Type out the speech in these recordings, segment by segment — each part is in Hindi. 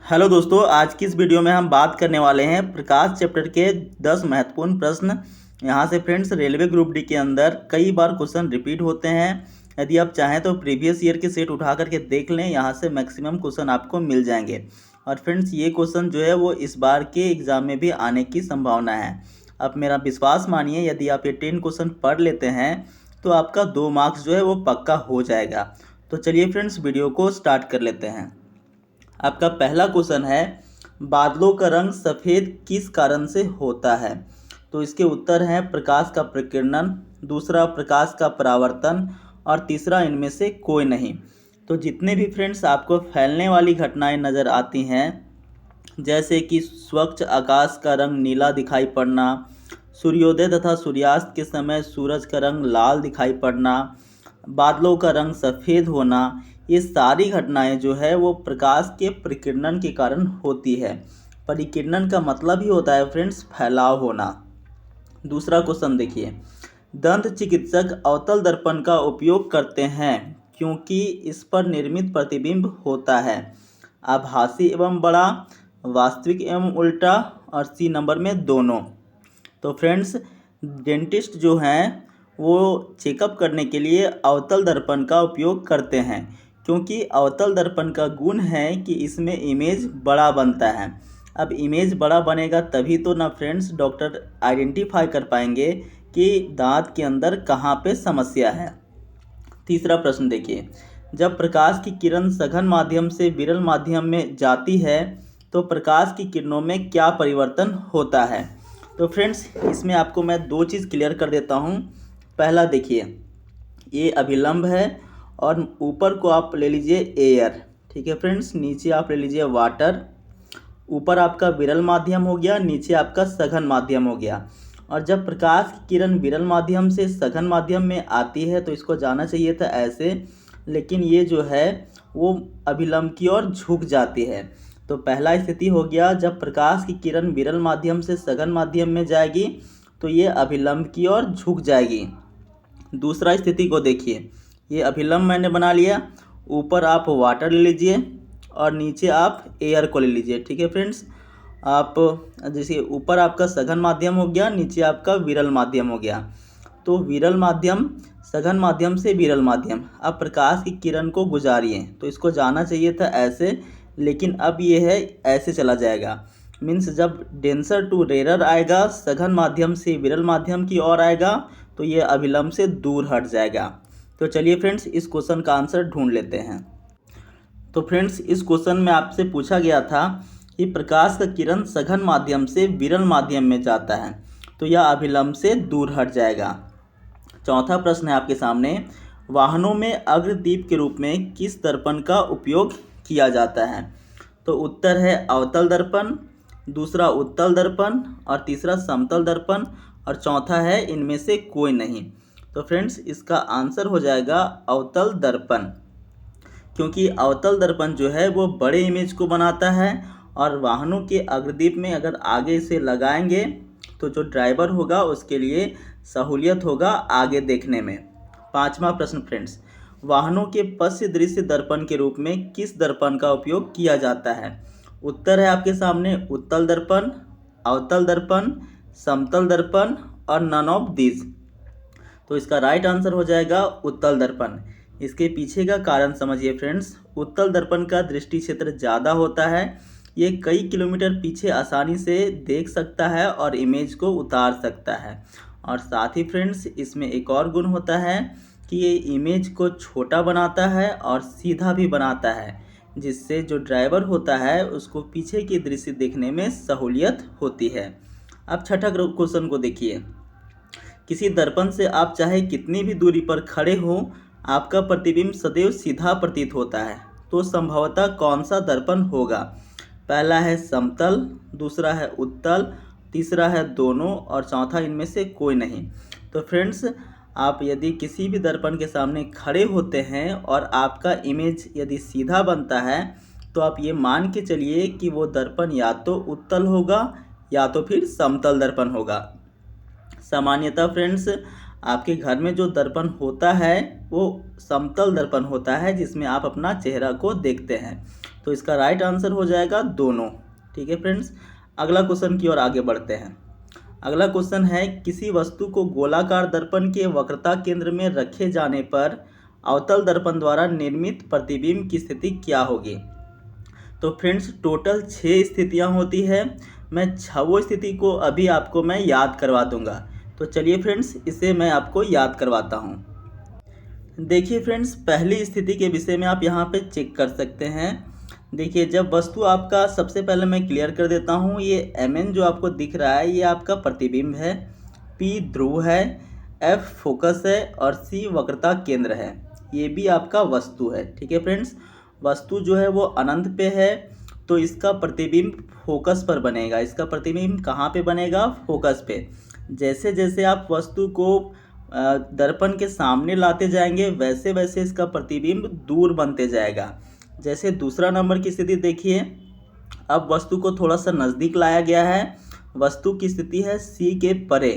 हेलो दोस्तों, आज की इस वीडियो में हम बात करने वाले हैं प्रकाश चैप्टर के 10 महत्वपूर्ण प्रश्न। यहाँ से फ्रेंड्स रेलवे ग्रुप डी के अंदर कई बार क्वेश्चन रिपीट होते हैं। यदि आप चाहें तो प्रीवियस ईयर के सेट उठा करके देख लें, यहाँ से मैक्सिमम क्वेश्चन आपको मिल जाएंगे। और फ्रेंड्स ये क्वेश्चन जो है वो इस बार के एग्ज़ाम में भी आने की संभावना है। आप मेरा विश्वास मानिए, यदि आप ये 10 क्वेश्चन पढ़ लेते हैं तो आपका 2 मार्क्स जो है वो पक्का हो जाएगा। तो चलिए फ्रेंड्स वीडियो को स्टार्ट कर लेते हैं। आपका पहला क्वेश्चन है, बादलों का रंग सफ़ेद किस कारण से होता है? तो इसके उत्तर हैं प्रकाश का प्रकीर्णन, दूसरा प्रकाश का परावर्तन और तीसरा इनमें से कोई नहीं। तो जितने भी फ्रेंड्स आपको फैलने वाली घटनाएं नज़र आती हैं, जैसे कि स्वच्छ आकाश का रंग नीला दिखाई पड़ना, सूर्योदय तथा सूर्यास्त के समय सूरज का रंग लाल दिखाई पड़ना, बादलों का रंग सफ़ेद होना, ये सारी घटनाएं जो है वो प्रकाश के परिकिरणन के कारण होती है। परिकिरणन का मतलब ही होता है फ्रेंड्स फैलाव होना। दूसरा क्वेश्चन देखिए, दंत चिकित्सक अवतल दर्पण का उपयोग करते हैं क्योंकि इस पर निर्मित प्रतिबिंब होता है। आभासी एवं बड़ा, वास्तविक एवं उल्टा और सी नंबर में दोनों। तो फ्रेंड्स डेंटिस्ट जो हैं वो चेकअप करने के लिए अवतल दर्पण का उपयोग करते हैं, क्योंकि अवतल दर्पण का गुण है कि इसमें इमेज बड़ा बनता है। अब इमेज बड़ा बनेगा तभी तो ना फ्रेंड्स डॉक्टर आइडेंटिफाई कर पाएंगे कि दांत के अंदर कहाँ पे समस्या है। तीसरा प्रश्न देखिए, जब प्रकाश की किरण सघन माध्यम से विरल माध्यम में जाती है तो प्रकाश की किरणों में क्या परिवर्तन होता है? तो फ्रेंड्स इसमें आपको मैं दो चीज़ क्लियर कर देता हूँ। पहला देखिए, ये अभिलंब है और ऊपर को आप ले लीजिए एयर, ठीक है फ्रेंड्स, नीचे आप ले लीजिए वाटर। ऊपर आपका विरल माध्यम हो गया, नीचे आपका सघन माध्यम हो गया। और जब प्रकाश की किरण विरल माध्यम से सघन माध्यम में आती है तो इसको जाना चाहिए था ऐसे, लेकिन ये जो है वो अभिलंब की ओर झुक जाती है। तो पहला स्थिति हो गया, जब प्रकाश की किरण विरल माध्यम से सघन माध्यम में जाएगी तो ये अभिलंब की ओर झुक जाएगी। दूसरा स्थिति को देखिए, ये अभिलंब मैंने बना लिया, ऊपर आप वाटर ले लीजिए और नीचे आप एयर को ले लीजिए, ठीक है फ्रेंड्स। आप जैसे ऊपर आपका सघन माध्यम हो गया, नीचे आपका विरल माध्यम हो गया। तो विरल माध्यम सघन माध्यम से विरल माध्यम, अब प्रकाश की किरण को गुजारिए, तो इसको जाना चाहिए था ऐसे, लेकिन अब ये है ऐसे चला जाएगा। मीन्स जब डेंसर टू रेरर आएगा, सघन माध्यम से विरल माध्यम की ओर आएगा तो ये अभिलंब से दूर हट जाएगा। तो चलिए फ्रेंड्स इस क्वेश्चन का आंसर ढूंढ लेते हैं। तो फ्रेंड्स इस क्वेश्चन में आपसे पूछा गया था कि प्रकाश का किरण सघन माध्यम से विरल माध्यम में जाता है तो यह अभिलंब से दूर हट जाएगा। चौथा प्रश्न है आपके सामने, वाहनों में अग्रदीप के रूप में किस दर्पण का उपयोग किया जाता है? तो उत्तर है अवतल दर्पण, दूसरा उत्तल दर्पण और तीसरा समतल दर्पण और चौथा है इनमें से कोई नहीं। तो फ्रेंड्स इसका आंसर हो जाएगा अवतल दर्पण, क्योंकि अवतल दर्पण जो है वो बड़े इमेज को बनाता है और वाहनों के अग्रदीप में अगर आगे से लगाएंगे तो जो ड्राइवर होगा उसके लिए सहूलियत होगा आगे देखने में। पांचवा प्रश्न फ्रेंड्स, वाहनों के पश्य दृश्य दर्पण के रूप में किस दर्पण का उपयोग किया जाता है? उत्तर है आपके सामने उत्तल दर्पण, अवतल दर्पण, समतल दर्पण और नन ऑफ दीज। तो इसका राइट आंसर हो जाएगा उत्तल दर्पण। इसके पीछे का कारण समझिए फ्रेंड्स, उत्तल दर्पण का दृष्टि क्षेत्र ज़्यादा होता है, ये कई किलोमीटर पीछे आसानी से देख सकता है और इमेज को उतार सकता है। और साथ ही फ्रेंड्स इसमें एक और गुण होता है कि ये इमेज को छोटा बनाता है और सीधा भी बनाता है, जिससे जो ड्राइवर होता है उसको पीछे की दृश्य देखने में सहूलियत होती है। अब छठा क्वेश्चन को देखिए, किसी दर्पण से आप चाहे कितनी भी दूरी पर खड़े हो आपका प्रतिबिंब सदैव सीधा प्रतीत होता है, तो संभवतः कौन सा दर्पण होगा? पहला है समतल, दूसरा है उत्तल, तीसरा है दोनों और चौथा इनमें से कोई नहीं। तो फ्रेंड्स आप यदि किसी भी दर्पण के सामने खड़े होते हैं और आपका इमेज यदि सीधा बनता है तो आप ये मान के चलिए कि वो दर्पण या तो उत्तल होगा या तो फिर समतल दर्पण होगा। सामान्यतः फ्रेंड्स आपके घर में जो दर्पण होता है वो समतल दर्पण होता है जिसमें आप अपना चेहरा को देखते हैं। तो इसका राइट आंसर हो जाएगा दोनों। ठीक है फ्रेंड्स, अगला क्वेश्चन की ओर आगे बढ़ते हैं। अगला क्वेश्चन है, किसी वस्तु को गोलाकार दर्पण के वक्रता केंद्र में रखे जाने पर अवतल दर्पण द्वारा निर्मित प्रतिबिंब की स्थिति क्या होगी। तो फ्रेंड्स टोटल 6 स्थितियां होती है। मैं 6वीं स्थिति को अभी आपको मैं याद करवा दूंगा। तो चलिए फ्रेंड्स इसे मैं आपको याद करवाता हूं। देखिए फ्रेंड्स, पहली स्थिति के विषय में आप यहाँ पे चेक कर सकते हैं। देखिए, जब वस्तु आपका, सबसे पहले मैं क्लियर कर देता हूँ, ये Mn जो आपको दिख रहा है ये आपका प्रतिबिंब है, P ध्रुव है, F फोकस है और C वक्रता केंद्र है। ये भी आपका वस्तु है। ठीक है फ्रेंड्स, वस्तु जो है वो अनंत पे है तो इसका प्रतिबिंब फोकस पर बनेगा। इसका प्रतिबिंब कहाँ पे बनेगा? फोकस पे। जैसे जैसे आप वस्तु को दर्पण के सामने लाते जाएंगे वैसे वैसे इसका प्रतिबिंब दूर बनते जाएगा। जैसे दूसरा नंबर की स्थिति देखिए, अब वस्तु को थोड़ा सा नज़दीक लाया गया है, वस्तु की स्थिति है C के परे,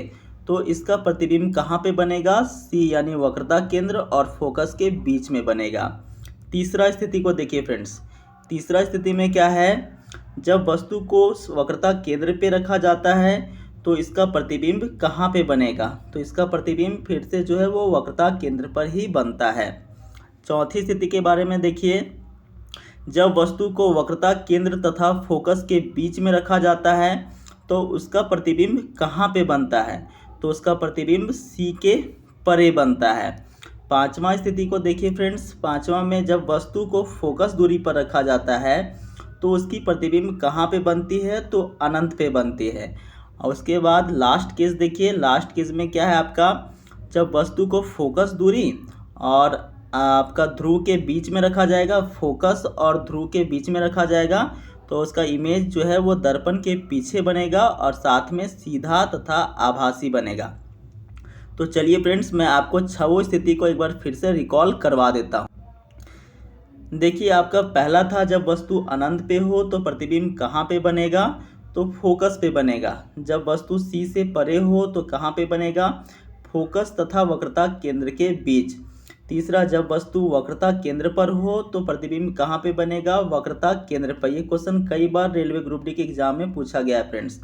तो इसका प्रतिबिंब कहाँ पे बनेगा? C यानी वक्रता केंद्र और फोकस के बीच में बनेगा। तीसरा स्थिति को देखिए फ्रेंड्स, तीसरा स्थिति में क्या है, जब वस्तु को वक्रता केंद्र पे रखा जाता है तो इसका प्रतिबिंब कहाँ पे बनेगा? तो इसका प्रतिबिंब फिर से जो है वो वक्रता केंद्र पर ही बनता है। चौथी स्थिति के बारे में देखिए, जब वस्तु को वक्रता केंद्र तथा फोकस के बीच में रखा जाता है तो उसका प्रतिबिंब कहाँ पे बनता है? तो उसका प्रतिबिंब C के परे बनता है। पांचवा स्थिति को देखिए फ्रेंड्स, पांचवा में जब वस्तु को फोकस दूरी पर रखा जाता है तो उसकी प्रतिबिंब कहाँ पे बनती है? तो अनंत पे बनती है। और उसके बाद लास्ट केस देखिए, लास्ट केस में क्या है आपका, जब वस्तु को फोकस दूरी और आपका ध्रुव के बीच में रखा जाएगा, फोकस और ध्रुव के बीच में रखा जाएगा तो उसका इमेज जो है वो दर्पण के पीछे बनेगा और साथ में सीधा तथा आभासी बनेगा। तो चलिए फ्रेंड्स, मैं आपको 6वीं स्थिति को एक बार फिर से रिकॉल करवा देता हूँ। देखिए, आपका पहला था जब वस्तु अनंत पे हो तो प्रतिबिंब कहाँ पे बनेगा? तो फोकस पे बनेगा। जब वस्तु C से परे हो तो कहाँ पे बनेगा? फोकस तथा वक्रता केंद्र के बीच। तीसरा, जब वस्तु वक्रता केंद्र पर हो तो प्रतिबिंब कहाँ पे बनेगा? वक्रता केंद्र पर। ये क्वेश्चन कई बार रेलवे ग्रुप डी के एग्जाम में पूछा गया है फ्रेंड्स।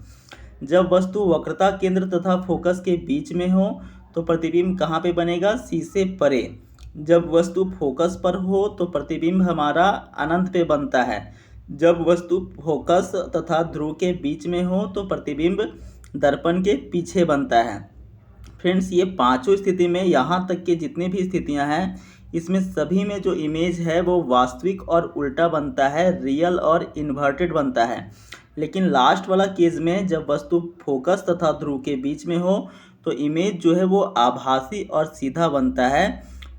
जब वस्तु वक्रता केंद्र तथा फोकस के बीच में हो तो प्रतिबिंब कहाँ पे बनेगा? C से परे। जब वस्तु फोकस पर हो तो प्रतिबिंब हमारा अनंत पे बनता है। जब वस्तु फोकस तथा ध्रुव के बीच में हो तो प्रतिबिंब दर्पण के पीछे बनता है। फ्रेंड्स, ये पांचों स्थिति में, यहाँ तक के जितनी भी स्थितियां हैं, इसमें सभी में जो इमेज है वो वास्तविक और उल्टा बनता है, रियल और इन्वर्टेड बनता है। लेकिन लास्ट वाला केस में जब वस्तु फोकस तथा ध्रुव के बीच में हो तो इमेज जो है वो आभासी और सीधा बनता है।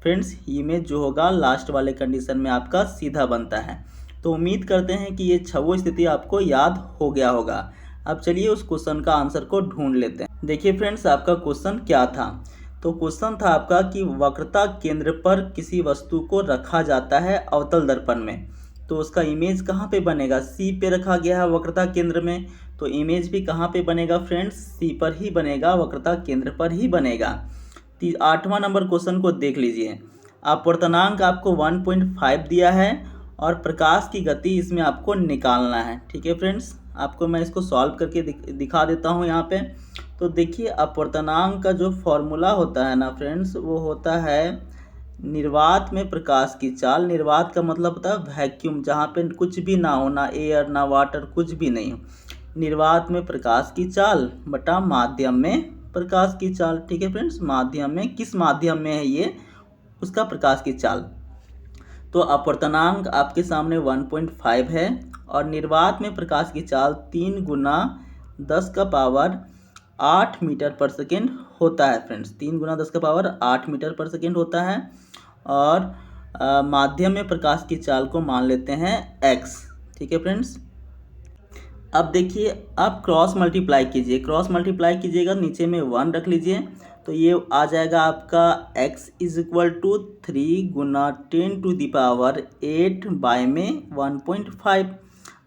फ्रेंड्स, इमेज जो होगा लास्ट वाले कंडीशन में आपका सीधा बनता है। तो उम्मीद करते हैं कि ये 6वीं स्थिति आपको याद हो गया होगा। अब चलिए उस क्वेश्चन का आंसर को ढूंढ लेते हैं। देखिए फ्रेंड्स, आपका क्वेश्चन क्या था? तो क्वेश्चन था आपका कि वक्रता केंद्र पर किसी वस्तु को रखा जाता है अवतल दर्पण में, तो उसका इमेज कहाँ पे बनेगा? C पे रखा गया है वक्रता केंद्र में, तो इमेज भी कहाँ पे बनेगा फ्रेंड्स? C पर ही बनेगा, वक्रता केंद्र पर ही बनेगा। 8वां नंबर क्वेश्चन को देख लीजिए। अपवर्तनांक आपको 1.5 दिया है और प्रकाश की गति इसमें आपको निकालना है। ठीक है फ्रेंड्स, आपको मैं इसको सॉल्व करके दिखा देता हूँ यहाँ पे। तो देखिए, अपवर्तनांक का जो फॉर्मूला होता है ना फ्रेंड्स, वो होता है निर्वात में प्रकाश की चाल। निर्वात का मतलब होता है वैक्यूम, जहाँ पे कुछ भी ना हो, ना एयर ना वाटर, कुछ भी नहीं हो। निर्वात में प्रकाश की चाल बटा माध्यम में प्रकाश की चाल। ठीक है फ्रेंड्स, माध्यम में, किस माध्यम में है ये, उसका प्रकाश की चाल। तो अपवर्तनांक आपके सामने 1.5 है और निर्वात में प्रकाश की चाल 3 गुना 10 का पावर 8 मीटर पर सेकेंड होता है फ्रेंड्स। 3 गुना 10 का पावर 8 मीटर पर सेकेंड होता है। और माध्यम में प्रकाश की चाल को मान लेते हैं x। ठीक है फ्रेंड्स, अब देखिए, आप क्रॉस मल्टीप्लाई कीजिए, क्रॉस मल्टीप्लाई कीजिएगा, नीचे में 1 रख लीजिए, तो ये आ जाएगा आपका x = 3 गुना 10 टू द पावर 8 बाय में 1.5।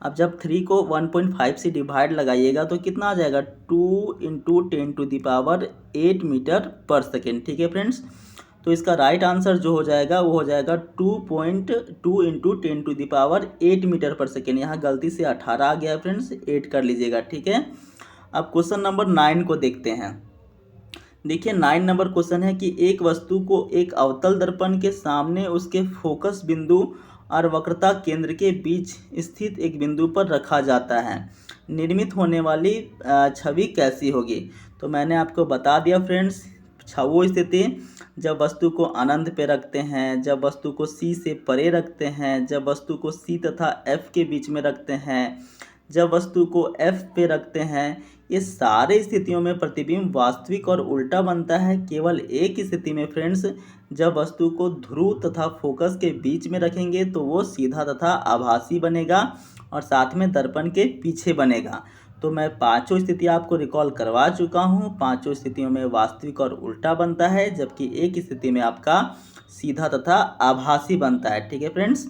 अब जब 3 को 1.5 से डिवाइड लगाइएगा तो कितना आ जाएगा, 2 इंटू 10⁸ मीटर पर सेकेंड। ठीक है फ्रेंड्स, तो इसका राइट आंसर जो हो जाएगा वो हो जाएगा 2.2 इंटू 10⁸ मीटर पर सेकेंड। यहाँ गलती से 18 आ गया है फ्रेंड्स, 8 कर लीजिएगा। ठीक है, अब क्वेश्चन नंबर 9 को देखते हैं। देखिए 9 नंबर क्वेश्चन है कि एक वस्तु को एक अवतल दर्पण के सामने उसके फोकस बिंदु और वक्रता केंद्र के बीच स्थित एक बिंदु पर रखा जाता है, निर्मित होने वाली छवि कैसी होगी। तो मैंने आपको बता दिया फ्रेंड्स, वो स्थिति जब वस्तु को अनंत पे रखते हैं, जब वस्तु को सी से परे रखते हैं, जब वस्तु को सी तथा एफ के बीच में रखते हैं, जब वस्तु को एफ पे रखते हैं, ये सारे स्थितियों में प्रतिबिंब वास्तविक और उल्टा बनता है। केवल एक स्थिति में फ्रेंड्स, जब वस्तु को ध्रुव तथा फोकस के बीच में रखेंगे तो वो सीधा तथा आभासी बनेगा और साथ में दर्पण के पीछे बनेगा। तो मैं पांचों स्थिति आपको रिकॉल करवा चुका हूँ। पांचों स्थितियों में वास्तविक और उल्टा बनता है, जबकि एक स्थिति में आपका सीधा तथा आभासी बनता है। ठीक है फ्रेंड्स,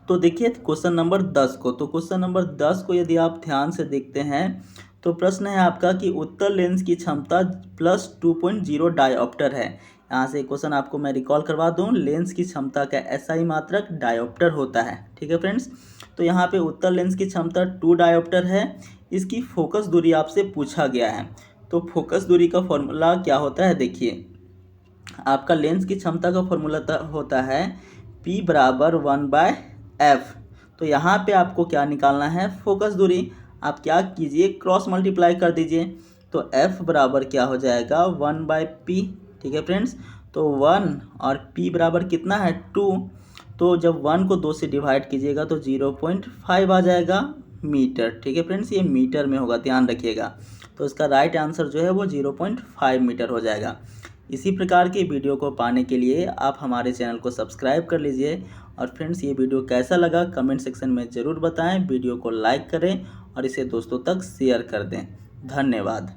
तो देखिए क्वेश्चन नंबर 10 को। तो क्वेश्चन नंबर 10 को यदि आप ध्यान से देखते हैं तो प्रश्न है आपका कि उत्तल लेंस की क्षमता +2.0 डायोप्टर है। यहाँ से क्वेश्चन आपको मैं रिकॉल करवा दूँ, लेंस की क्षमता का SI मात्रक डायोप्टर होता है। ठीक है फ्रेंड्स, तो यहाँ पे उत्तल लेंस की क्षमता 2 डायोप्टर है। इसकी फोकस दूरी आपसे पूछा गया है। तो फोकस दूरी का फॉर्मूला क्या होता है, देखिए आपका लेंस की क्षमता का फॉर्मूला होता है P बराबर 1/f। तो यहाँ पे आपको क्या निकालना है, फोकस दूरी। आप क्या कीजिए, क्रॉस मल्टीप्लाई कर दीजिए, तो f बराबर क्या हो जाएगा 1/p। ठीक है फ्रेंड्स, तो 1 और p बराबर कितना है 2। तो जब 1 को 2 से डिवाइड कीजिएगा तो 0.5 आ जाएगा मीटर। ठीक है फ्रेंड्स, ये मीटर में होगा, ध्यान रखिएगा। तो इसका राइट आंसर जो है वो 0.5 मीटर हो जाएगा। इसी प्रकार की वीडियो को पाने के लिए आप हमारे चैनल को सब्सक्राइब कर लीजिए। और फ्रेंड्स, ये वीडियो कैसा लगा कमेंट सेक्शन में ज़रूर बताएं। वीडियो को लाइक करें और इसे दोस्तों तक शेयर कर दें। धन्यवाद।